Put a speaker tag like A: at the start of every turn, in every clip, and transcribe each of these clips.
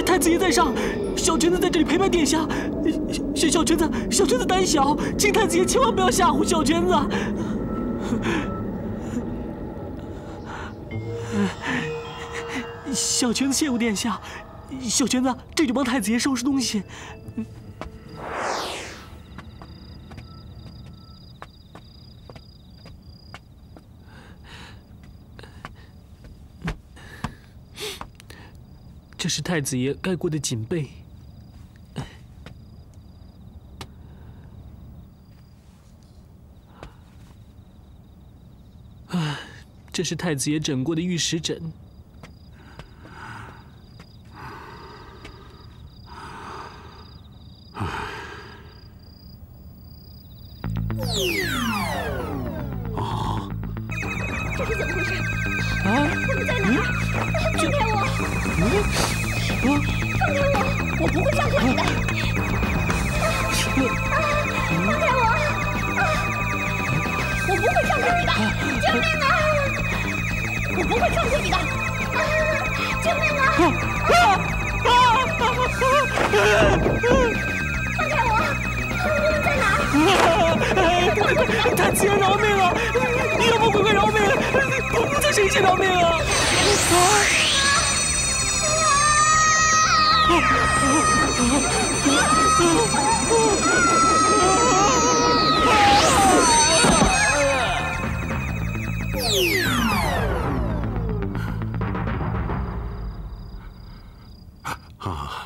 A: 太子爷在上，小臣子在这里陪伴殿下。小臣子胆小，请太子爷千万不要吓唬小臣子。小臣子谢过殿下，小臣子这就帮太子爷收拾东西。这是太子爷盖过的锦被。这是太子爷枕过的玉石枕。
B: 这是怎么回事？我们在哪儿？放开我！放开我！我不会放过你的！放开我！我不会放过你的！救命啊！我不会放过你的！救命啊！放开我！我们在哪儿？
A: 太子爷饶命啊！你要不快饶命！奴才谁先饶命啊！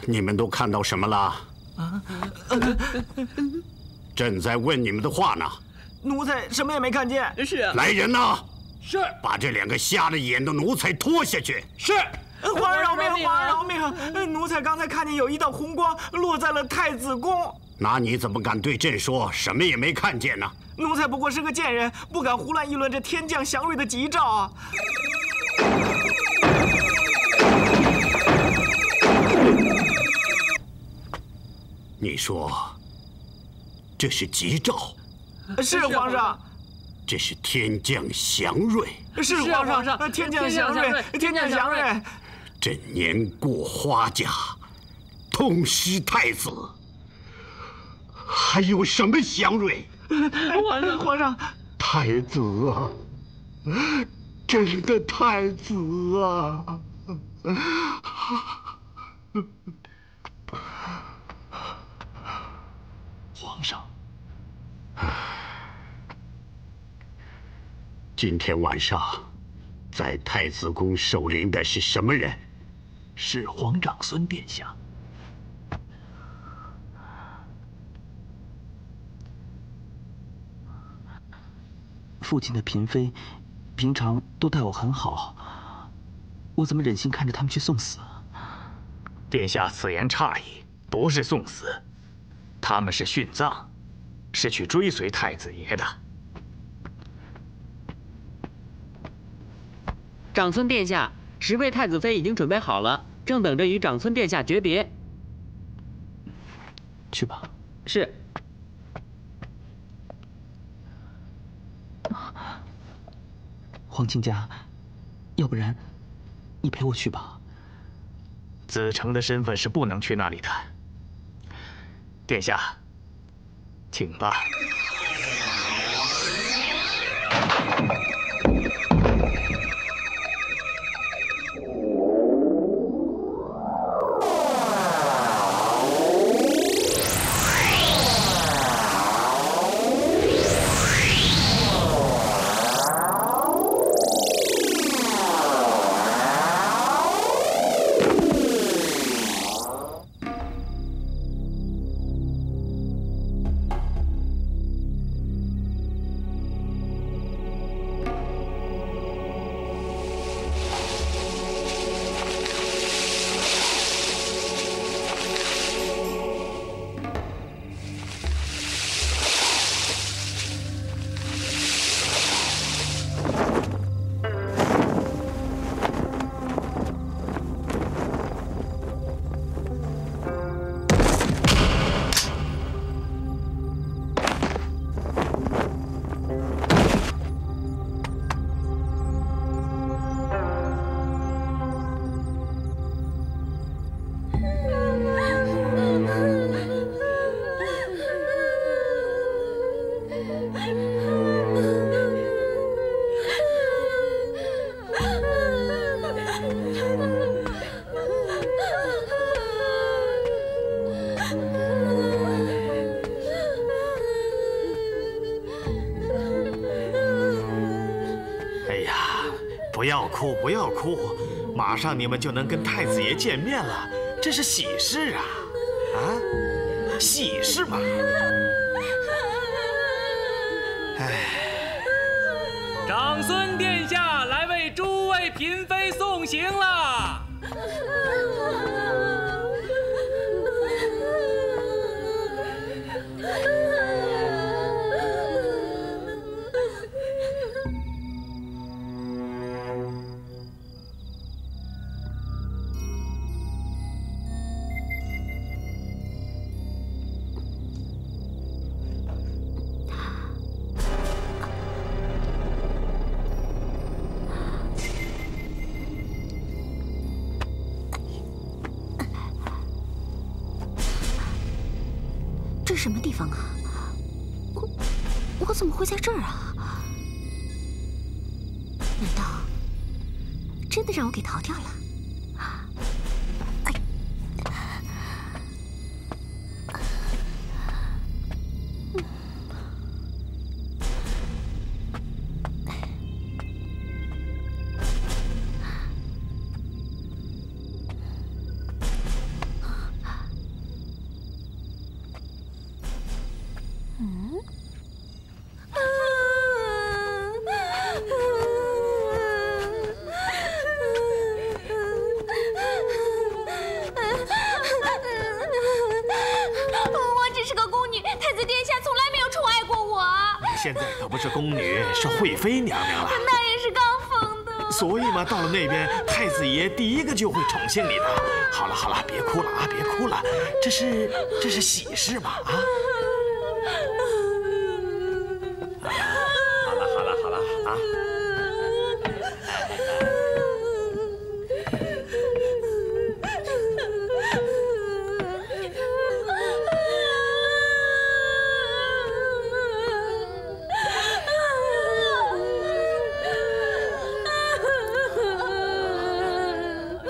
C: 你们都看到什么了？朕在问你们的话呢。
D: 奴才什么也没看见。
E: 是啊。
C: 来人呐！
E: 是。
C: 把这两个瞎了眼的奴才拖下去。
E: 是。
D: 皇上饶命！皇上饶命！奴才刚才看见有一道红光落在了太子宫。
C: 那你怎么敢对朕说什么也没看见呢？
D: 奴才不过是个贱人，不敢胡乱议论这天降祥瑞的吉兆啊！
C: 你说这是吉兆？
D: 是皇上。
C: 这是天降祥瑞。
D: 是皇上，天降祥瑞，天降祥瑞。
C: 朕年过花甲，痛失太子，还有什么祥瑞？
D: 皇上，
C: 太子啊，朕的太子啊！
E: 皇上，
C: 今天晚上在太子宫守灵的是什么人？
E: 是皇长孙殿下。
A: 父亲的嫔妃，平常都待我很好，我怎么忍心看着他们去送死？
F: 殿下此言差矣，不是送死，他们是殉葬，是去追随太子爷的。
G: 长孙殿下，10位太子妃已经准备好了，正等着与长孙殿下诀别。
A: 去吧。
G: 是。
A: 皇亲家，要不然你陪我去吧。
F: 子承的身份是不能去那里的。殿下，请吧。
D: 要哭，不要哭，马上你们就能跟太子爷见面了，这是喜事啊！啊，喜事嘛！哎，
H: 长孙殿下来为诸位嫔妃送行了。
B: 这是什么地方啊？我怎么会在这儿啊？难道真的让我给逃掉了？
D: 现在可不是宫女，是惠妃娘娘了。
B: 那也是刚封的。
D: 所以嘛，到了那边，太子爷第一个就会宠幸你的。好了好了，别哭了啊，别哭了，这是喜事嘛啊！好了啊！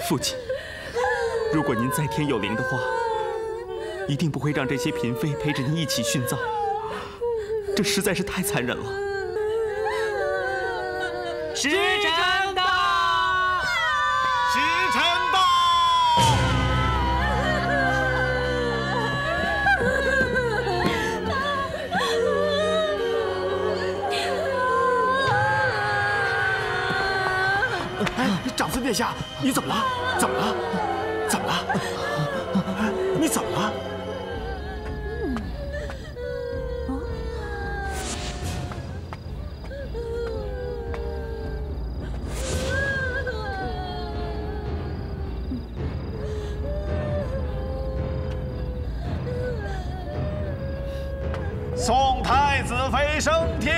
I: 父亲，如果您在天有灵的话，一定不会让这些嫔妃陪着您一起殉葬，这实在是太残忍了。
H: 时辰到，
D: 时辰到。哎，长孙殿下，你怎么了？怎么了？怎么了？你怎么了？送太子妃升天。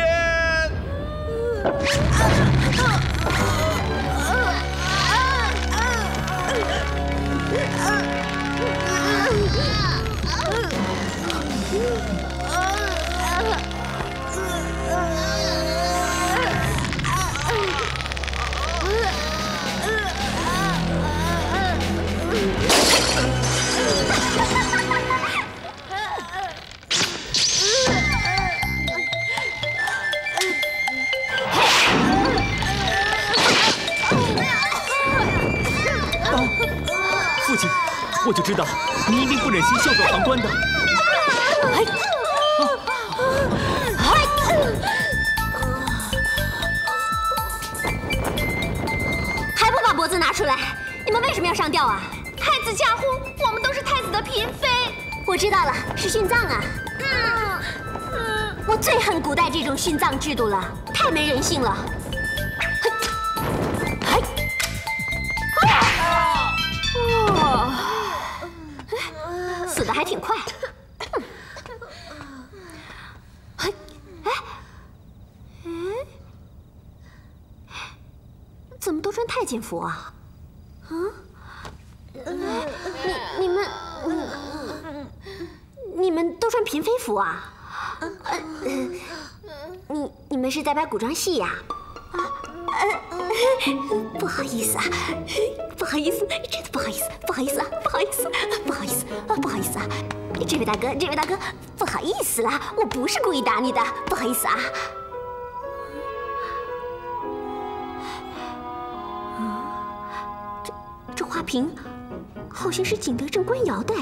I: 父亲，我就知道你一定不忍心袖手旁观的。
B: 还不把脖子拿出来？你们为什么要上吊啊？太子驾崩，我们都是太子的嫔妃。我知道了，是殉葬啊。我最恨古代这种殉葬制度了，太没人性了。死得还挺快。怎么都穿太监服啊？你们都穿嫔妃服啊？你们是在拍古装戏呀？不好意思啊，不好意思，真的不好意思，不好意思啊，不好意思，不好意思啊，不好意思啊，这位大哥，不好意思啦，我不是故意打你的，不好意思啊。花瓶好像是景德镇官窑的。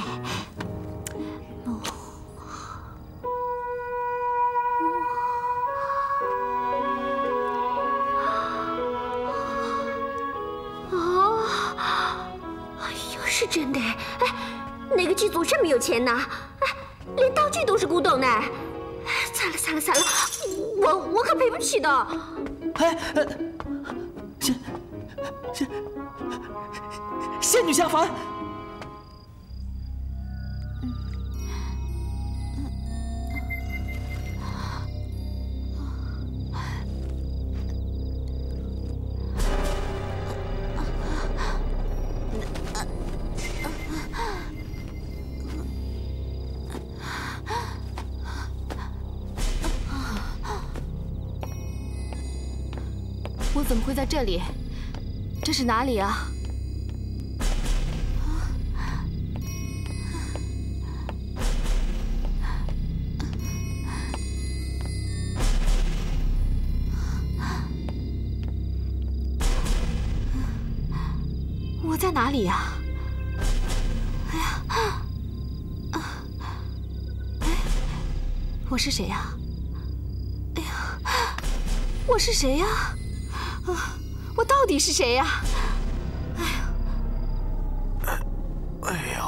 B: 是真的哎，哪个剧组这么有钱呢？哎，连道具都是古董呢！惨了惨了惨了，我可赔不起的。
A: 哎，仙女下凡。
J: 我怎么会在这里？这是哪里啊？我在哪里呀？哎呀，哎，我是谁呀？哎呀，我是谁呀？我到底是谁呀？哎呀，
D: 哎呀，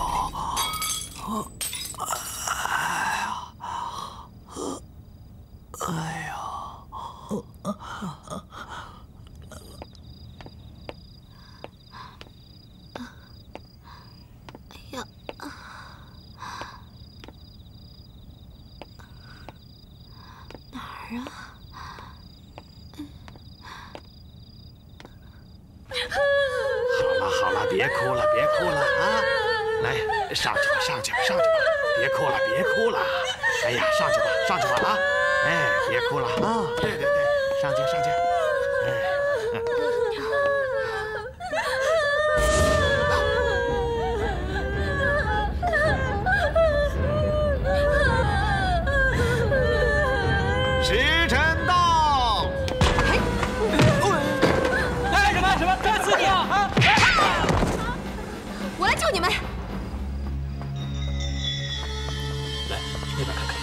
J: 哪儿啊？
D: 好了，别哭了，别哭了啊！来，上去吧，上去吧，上去吧！别哭了，别哭了！哎呀，上去吧，上去吧啊！哎，别哭了啊！对对对，上去上去！哎。时辰到！
A: 干什么？什么？干死你啊！啊！
J: 我来救你们。
E: 来，那边看看。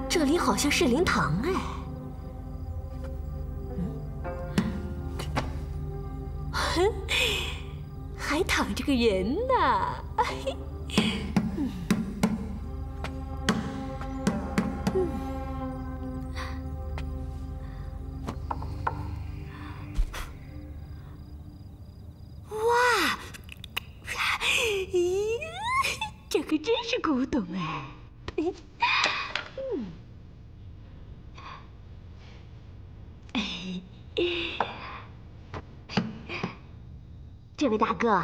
B: 这里好像是灵堂哎。还躺着个人呢。哇，这可真是古董哎。这位大哥，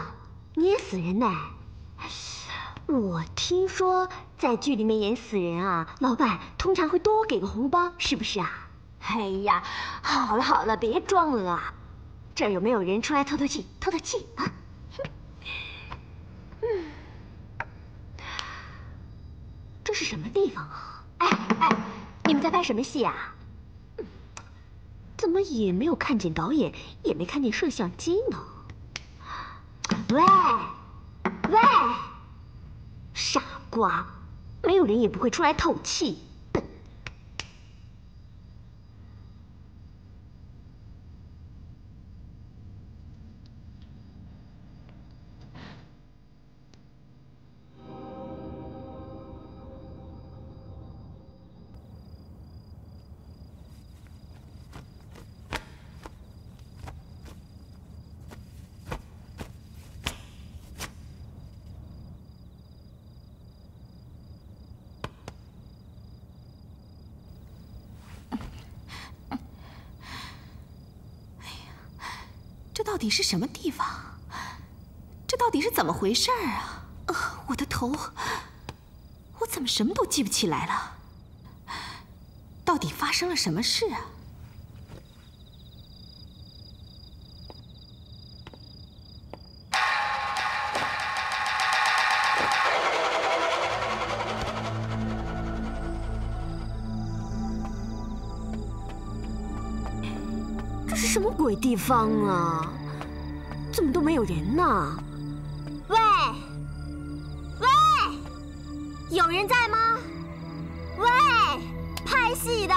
B: 你演死人呢？我听说在剧里面演死人啊，老板通常会多给个红包，是不是啊？哎呀，好了好了，别装了啊！这儿有没有人出来透透气？透透气啊！这是什么地方啊？哎，你们在拍什么戏啊？怎么也没有看见导演，也没看见摄像机呢？喂，傻瓜，没有人也不会出来透气。笨。
J: 到底是什么地方？这到底是怎么回事啊？我的头，我怎么什么都记不起来了？到底发生了什么事啊？
B: 这是什么鬼地方啊？怎么都没有人呢？喂，喂，有人在吗？喂，拍戏的。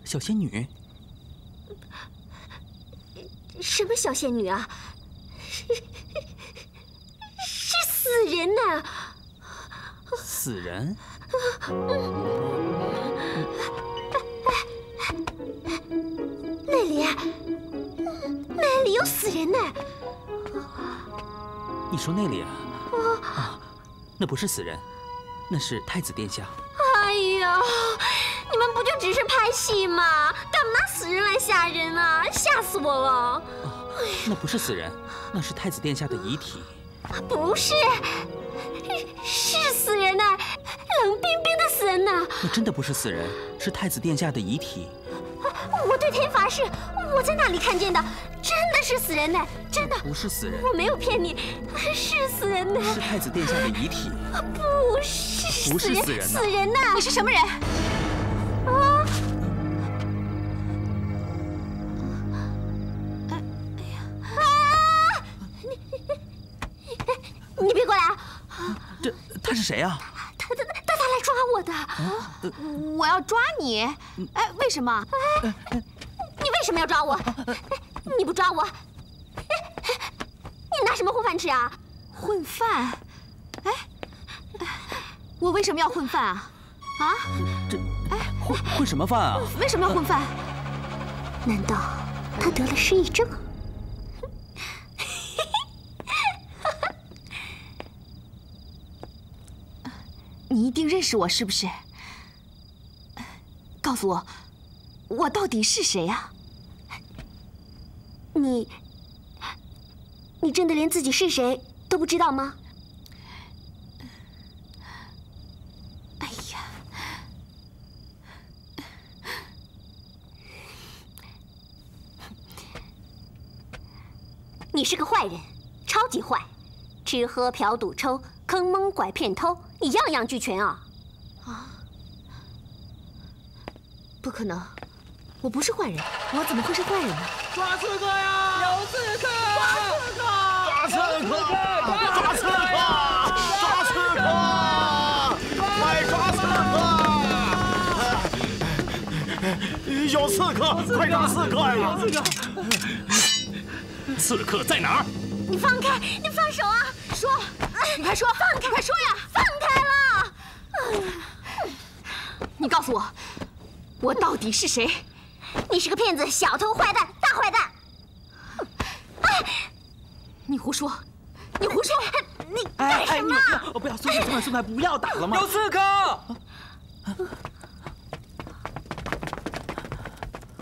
I: 小仙女？
B: 什么小仙女啊？是死人呐！
I: 死人？
B: 那里有死人呢！
I: 你说那里啊？啊，那不是死人，那是太子殿下。
B: 哎呀，你们不就只是拍戏吗？干嘛拿死人来吓人啊？吓死我了！
I: 那不是死人，那是太子殿下的遗体。
B: 不是，是死人呐，冷冰冰的死人呐！
I: 那真的不是死人，是太子殿下的遗体。
B: 我对天发誓，我在那里看见的，真的是死人呢，真的
I: 不是死人，
B: 我没有骗你，是死人呢，
I: 是太子殿下的遗体。
B: 不是，
I: 不是死人，
B: 死人呐！
J: 你是什么人？
B: 啊！你别过来啊！
I: 他是谁啊？
B: 他来抓我的。
J: 我要抓你？哎，为什么？
B: 你为什么要抓我？你不抓我，你拿什么混饭吃啊？
J: 混饭？哎，我为什么要混饭啊？啊？
I: 混什么饭啊？
J: 为什么要混饭？
B: 难道他得了失忆症？
J: 你一定认识我是不是？告诉我，我到底是谁呀？
B: 你真的连自己是谁都不知道吗？
J: 哎呀，
B: 你是个坏人，超级坏，吃喝嫖赌抽，坑蒙拐骗偷，你样样俱全啊！
J: 啊！不可能，我不是坏人，我怎么会是坏人呢？
H: 抓刺客呀！有刺客！
D: 抓刺客！抓刺客！抓刺客！快抓刺客！有刺客！快抓刺客呀！
E: 刺客在哪儿？
B: 你放开！你放手啊！
J: 说，你快说！放开！快说呀！
B: 放开了！
J: 你告诉我，我到底是谁？
B: 你是个骗子、小偷、坏蛋、大坏蛋！
J: 你胡说！你胡说！
B: 你干什么？
I: 不要！孙太，不要打了嘛！
H: 有刺客！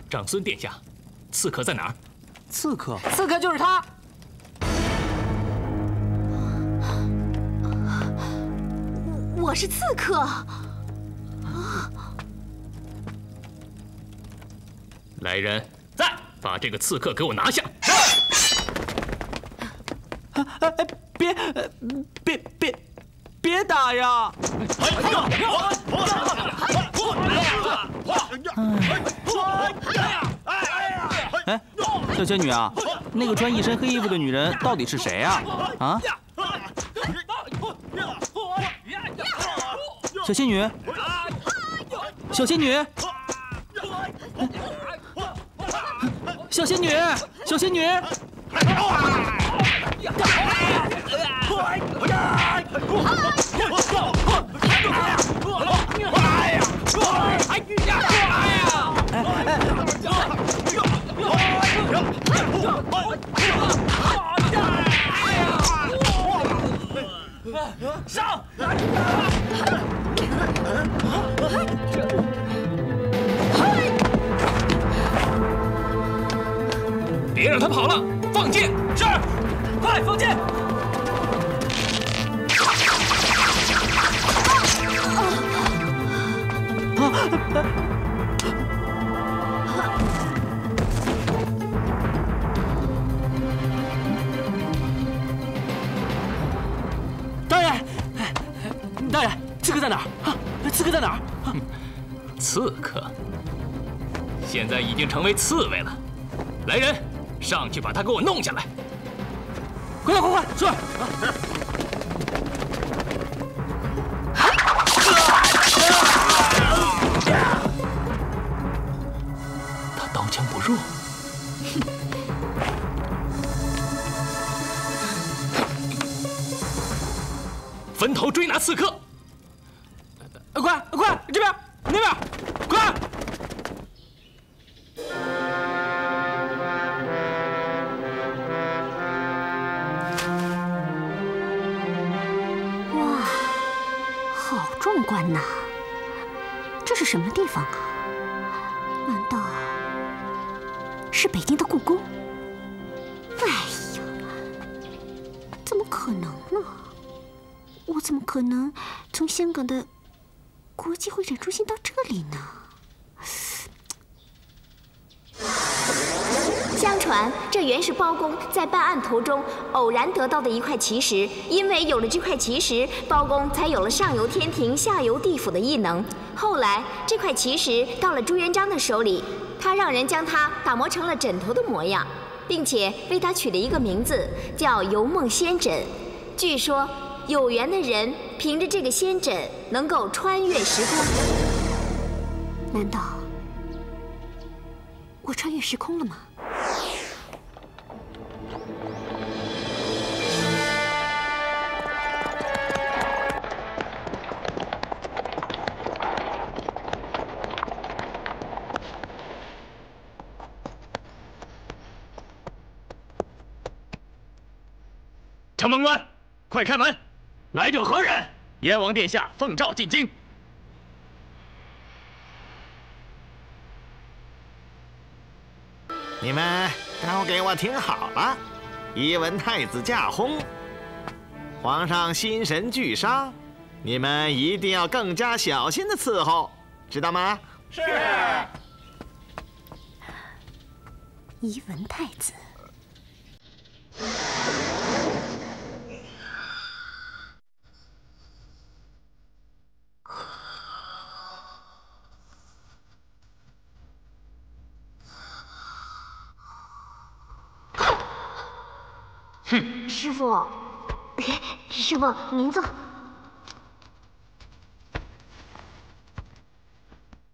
E: 长孙殿下，刺客在哪儿？
I: 刺客？
H: 刺客就是他！
J: 我是刺客。
E: 来人，在！把这个刺客给我拿下！
I: 别打呀！哎，小仙女啊，那个穿一身黑衣服的女人到底是谁啊？啊？小仙女，小仙女，小仙女，小仙女！
H: 上！
E: 让他跑了！放箭！是，
A: 快放箭！大人，大人，刺客在哪儿？啊，刺客在哪儿？
E: 刺客，现在已经成为刺猬了。来人，上去把他给我弄下来！
A: 快！是。
E: 他刀枪不入。分头追拿刺客！
A: 快，这边，那边，快！
B: 哇，好壮观呐！这是什么地方啊？难道是北京的故宫？哎呀，怎么可能呢？我怎么可能从香港的国际会展中心到这里呢？相传，这原是包公在办案途中偶然得到的一块奇石。因为有了这块奇石，包公才有了上游天庭、下游地府的异能。后来，这块奇石到了朱元璋的手里，他让人将它打磨成了枕头的模样，并且为它取了一个名字，叫游梦仙枕。据说，有缘的人凭着这个仙枕能够穿越时空。难道我穿越时空了吗？
F: 承蒙官，快开门！来者何人？燕王殿下奉诏进京。
D: 你们都给我听好了，伊文太子驾崩，皇上心神俱伤，你们一定要更加小心的伺候，知道吗？
B: 是。伊文太子。
F: 哼！
B: 师傅，师傅您坐。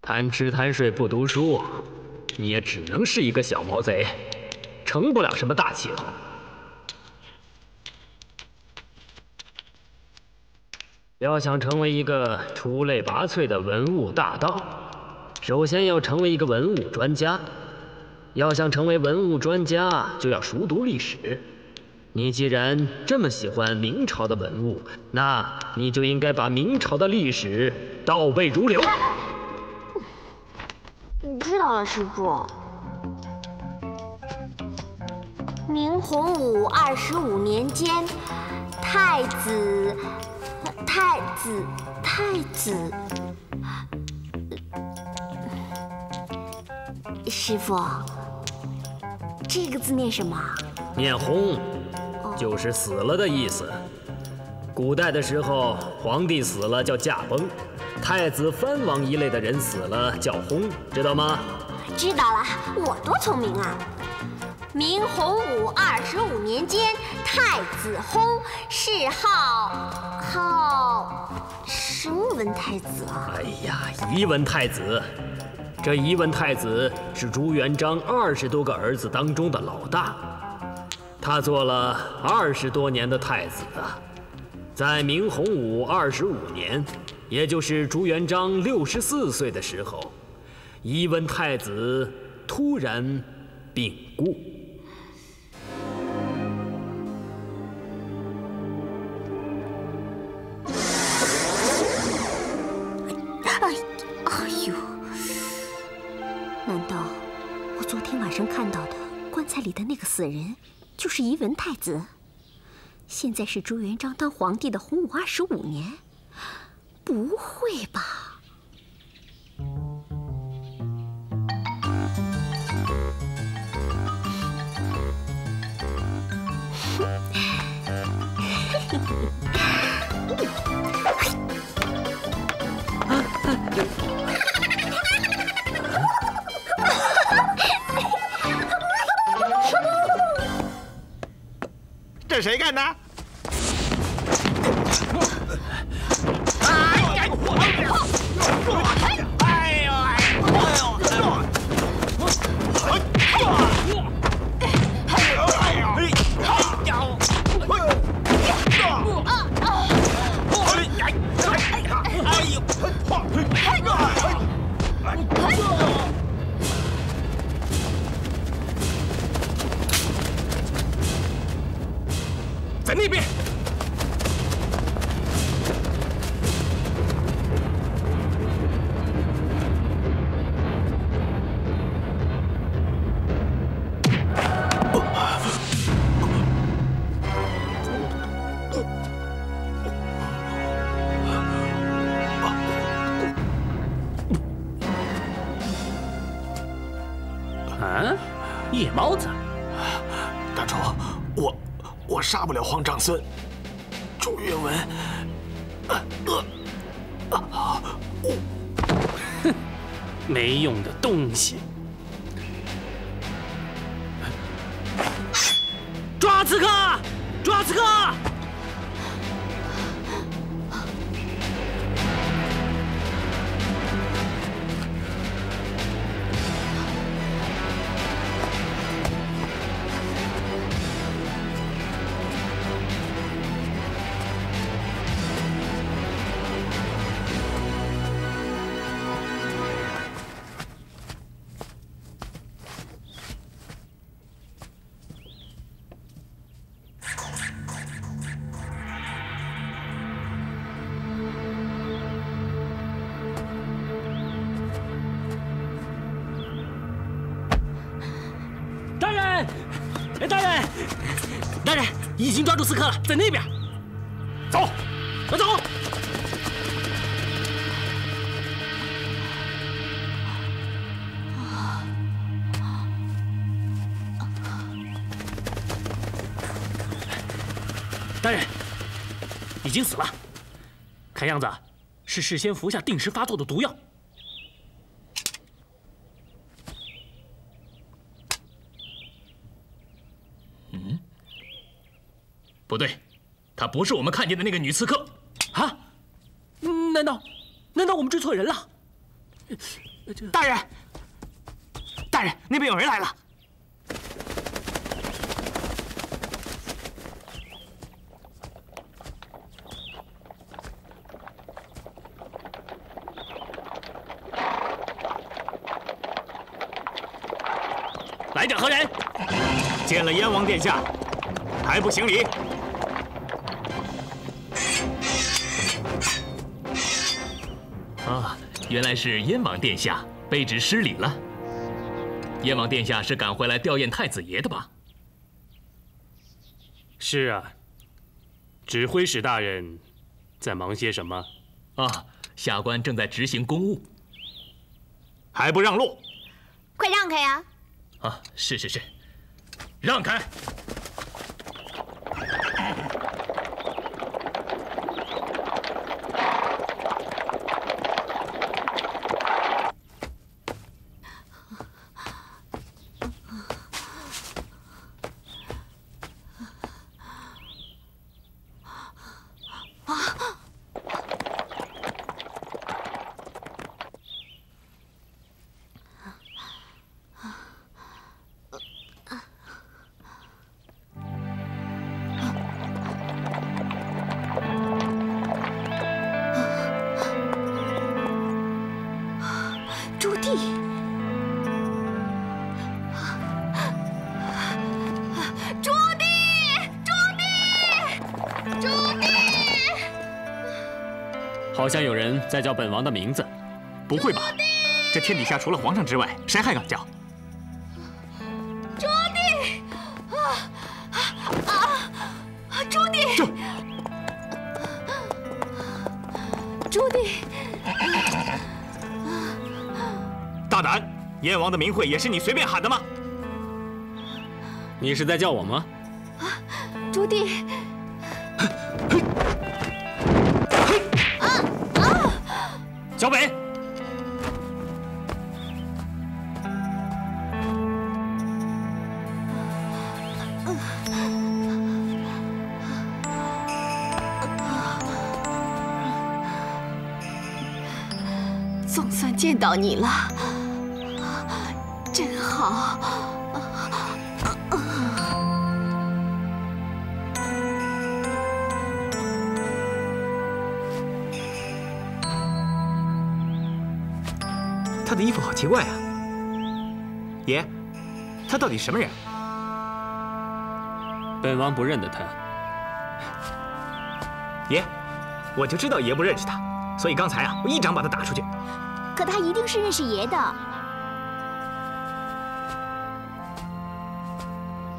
E: 贪吃贪睡不读书，你也只能是一个小毛贼，成不了什么大气候。要想成为一个出类拔萃的文物大盗，首先要成为一个文物专家。要想成为文物专家，就要熟读历史。你既然这么喜欢明朝的文物，那你就应该把明朝的历史倒背如流。
B: 知道了，师傅。明洪武25年间，太子，师傅，这个字念什么？
E: 念薨，就是死了的意思。古代的时候，皇帝死了叫驾崩，太子、藩王一类的人死了叫薨，知道吗？
B: 知道了，我多聪明啊！明洪武25年间，太子薨，谥号什么文太子啊？
E: 哎呀，仪文太子。这仪文太子是朱元璋20多个儿子当中的老大，他做了20多年的太子啊。在明洪武25年，也就是朱元璋64岁的时候，仪文太子突然病故。
B: 哎呦！难道我昨天晚上看到的棺材里的那个死人就是怡文太子。现在是朱元璋当皇帝的洪武25年，不会吧？
D: 这谁干的？
H: 在那边。
E: 啊，夜猫子，
D: 大主，我杀不了皇长孙，朱允文，
E: 哼，没用的东西！抓刺客！抓刺客！大人，已经抓住刺客了，在那边。走，走。大人，已经死了，看样子是事先服下定时发作的毒药。
F: 不对，她不是我们看见的那个女刺客。
E: 啊？难道我们追错人了？
D: 大人，大人，那边有人来了。
F: 来者何人？见了燕王殿下，还不行礼？啊，原来是燕王殿下，卑职失礼了。燕王殿下是赶回来吊唁太子爷的吧？
E: 是啊。指挥使大人在忙些什么？
F: 啊，下官正在执行公务。还不让路！
B: 快让开呀！
F: 啊，是，让开！
E: 好像有人在叫本王的名字。
I: 不会吧？这天底下除了皇上之外，谁还敢叫？
B: 朱棣，朱棣，朱棣，
F: 大胆！燕王的名讳也是你随便喊的吗？
E: 你是在叫我吗？
B: 朱棣。
F: 小北。
J: 总算见到你了，真好。
K: 他的衣服好奇怪啊，爷，他到底什么人？
E: 本王不认得他。
K: 爷，我就知道爷不认识他，所以刚才啊，我一掌把他打出去。
B: 可他一定是认识爷的。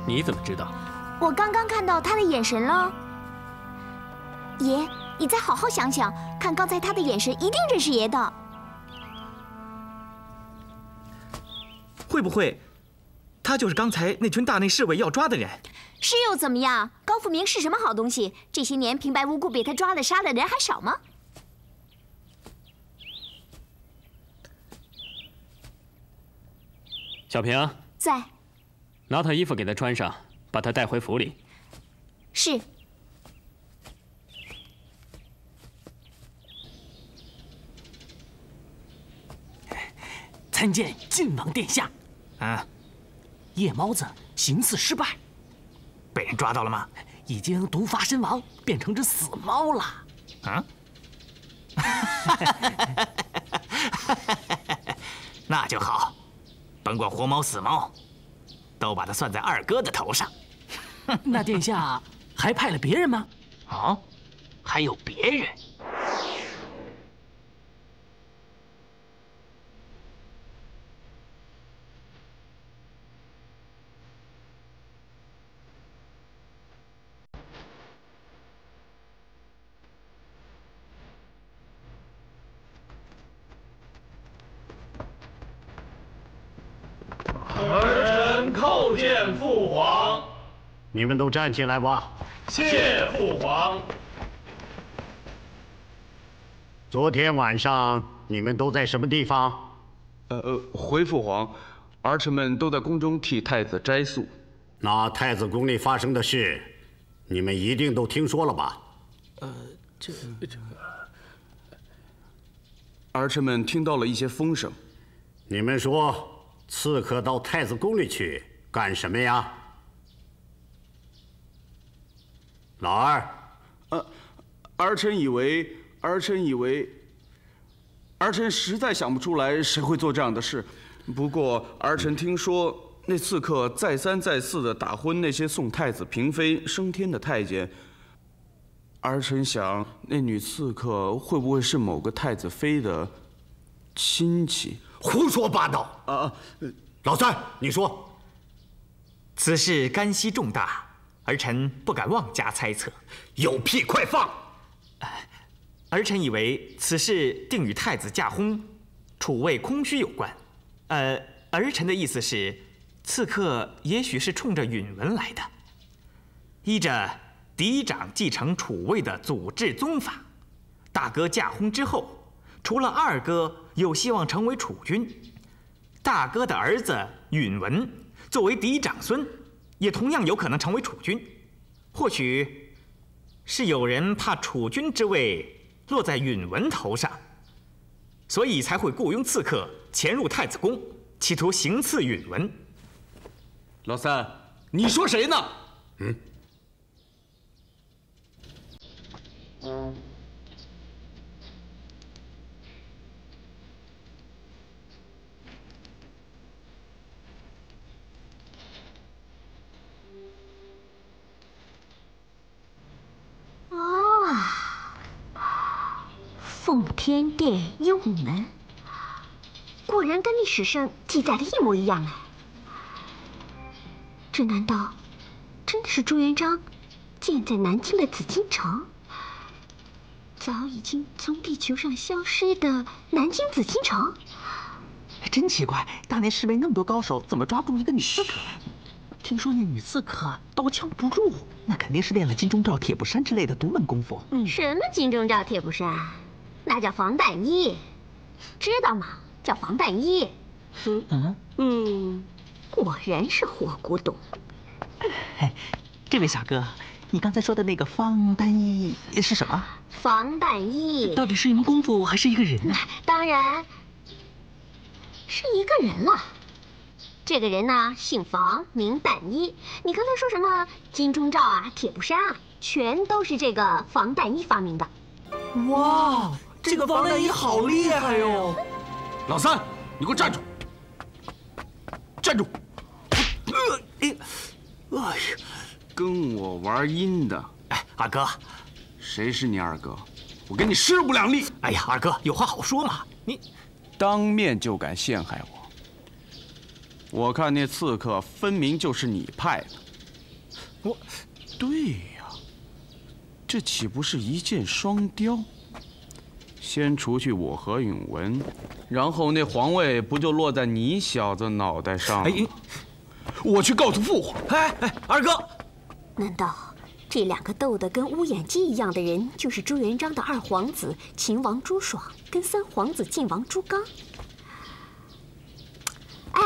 E: 你怎么知道？
B: 我刚刚看到他的眼神了。爷，你再好好想想，看刚才他的眼神，一定认识爷的。
K: 会不会，他就是刚才那群大内侍卫要抓的人？
B: 是又怎么样？高富明是什么好东西？这些年平白无故被他抓了杀了人还少吗？
E: 小平
B: 在，
E: 拿套衣服给他穿上，把他带回府里。
B: 是。
A: 参见晋王殿下。
K: 啊，
A: 夜猫子行刺失败，
K: 被人抓到了吗？
A: 已经毒发身亡，变成只死猫了。
K: 啊？那就好。 甭管活猫死猫，都把它算在二哥的头上。
A: 那殿下还派了别人吗？
K: 啊，还有别人？
L: 儿臣叩见父皇。
C: 你们都站起来吧。
L: 谢父皇。
C: 昨天晚上你们都在什么地方？
M: 回父皇，儿臣们都在宫中替太子斋宿。
C: 那太子宫里发生的事，你们一定都听说了吧？
M: 儿臣们听到了一些风声。
C: 你们说。 刺客到太子宫里去干什么呀？老二，
M: 儿臣实在想不出来谁会做这样的事。不过儿臣听说那刺客再三再四地打昏那些送太子嫔妃升天的太监。儿臣想，那女刺客会不会是某个太子妃的亲戚？
C: 胡说八道！老三，你说，
K: 此事干系重大，儿臣不敢妄加猜测。
C: 有屁快放！
K: 儿臣以为此事定与太子驾崩、储位空虚有关。儿臣的意思是，刺客也许是冲着允文来的。依着嫡长继承储位的祖制宗法，大哥驾崩之后。 除了二哥有希望成为储君，大哥的儿子允文作为嫡长孙，也同样有可能成为储君。或许是有人怕储君之位落在允文头上，所以才会雇佣刺客潜入太子宫，企图行刺允文。
M: 老三，你说谁呢？
B: 奉天殿右门，果然跟历史上记载的一模一样哎。这难道真的是朱元璋建在南京的紫禁城，早已经从地球上消失的南京紫禁城。
N: 真奇怪，大内侍卫那么多高手，怎么抓不住一个女刺客？听说那女刺客刀枪不入，那肯定是练了金钟罩铁布衫之类的独门功夫。
B: 什么金钟罩铁布衫？那叫防弹衣，知道吗？叫防弹衣。果然是活古董。
N: 这位小哥，你刚才说的那个防弹衣是什么？
B: 防弹衣
N: 到底是一门功夫还是一个人呢？
B: 当然是一个人了。这个人呢，姓防，名弹衣。你刚才说什么金钟罩啊、铁布衫啊，全都是这个防弹衣发明的。
A: 哇，这个防弹衣好厉害哟！
M: 老三，你给我站住！站住！哎呀，跟我玩阴的！
K: 哎，二哥，
M: 谁是你二哥？我跟你势不两立！
K: 哎呀，二哥，有话好说嘛！你
M: 当面就敢陷害我，我看那刺客分明就是你派的。对呀，这岂不是一箭双雕？先除去我和允文，然后那皇位不就落在你小子脑袋上了？哎，我去告诉父皇。
K: 哎，二哥，
B: 难道这两个斗得跟乌眼鸡一样的人，就是朱元璋的二皇子秦王朱爽跟三皇子晋王朱刚？哎，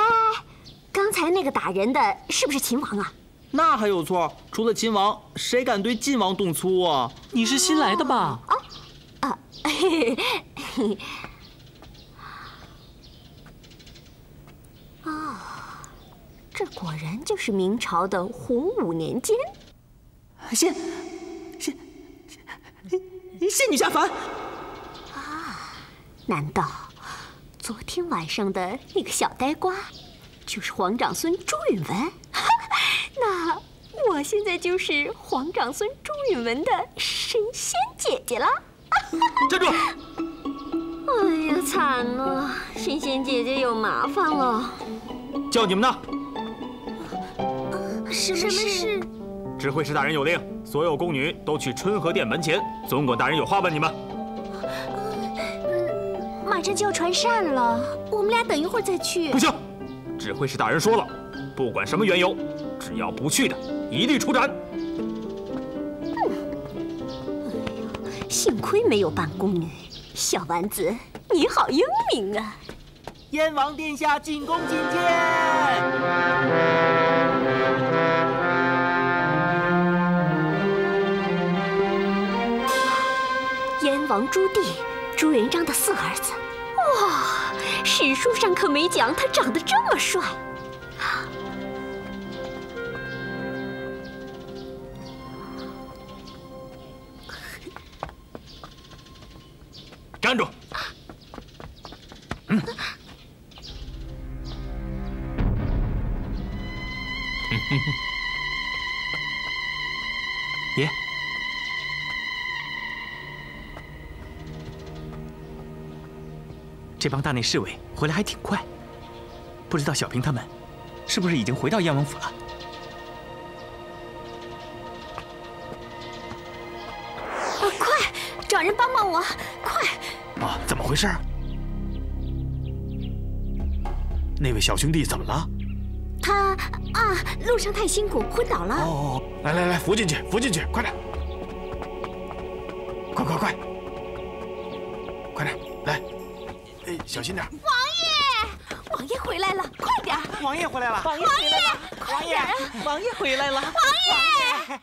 B: 刚才那个打人的是不是秦王啊？
A: 那还有错？除了秦王，谁敢对晋王动粗啊？你是新来的吧？
B: 这果然就是明朝的洪武年间。
A: 仙女下凡
B: 啊！难道昨天晚上的那个小呆瓜就是皇长孙朱允文？那我现在就是皇长孙朱允文的神仙姐姐了。
K: 站住！
B: 哎呀，惨了，神仙姐姐有麻烦了。
K: 叫你们呢？
B: 什么事？
K: 指挥使大人有令，所有宫女都去春和殿门前。总管大人有话问你们。
B: 马上就要传膳了，我们俩等一会儿再去。
K: 不行，指挥使大人说了，不管什么缘由，只要不去的，一律处斩。
B: 幸亏没有扮宫女，小丸子，你好英明啊！
A: 燕王殿下进宫觐见。
B: 燕王朱棣，朱元璋的四儿子。哇，史书上可没讲他长得这么帅。
K: 站住！爷，这帮大内侍卫回来还挺快，不知道小平他们是不是已经回到燕王府了？
B: 快，找人帮帮我！快！
D: 啊，怎么回事？那位小兄弟怎么了？
B: 他路上太辛苦，昏倒了。
D: 哦，来，扶进去，快点！快点，来，小心点。
J: 王爷回来了，快点！
A: 王爷回来了！
J: 王爷回来了，快点！王爷回来了，王爷。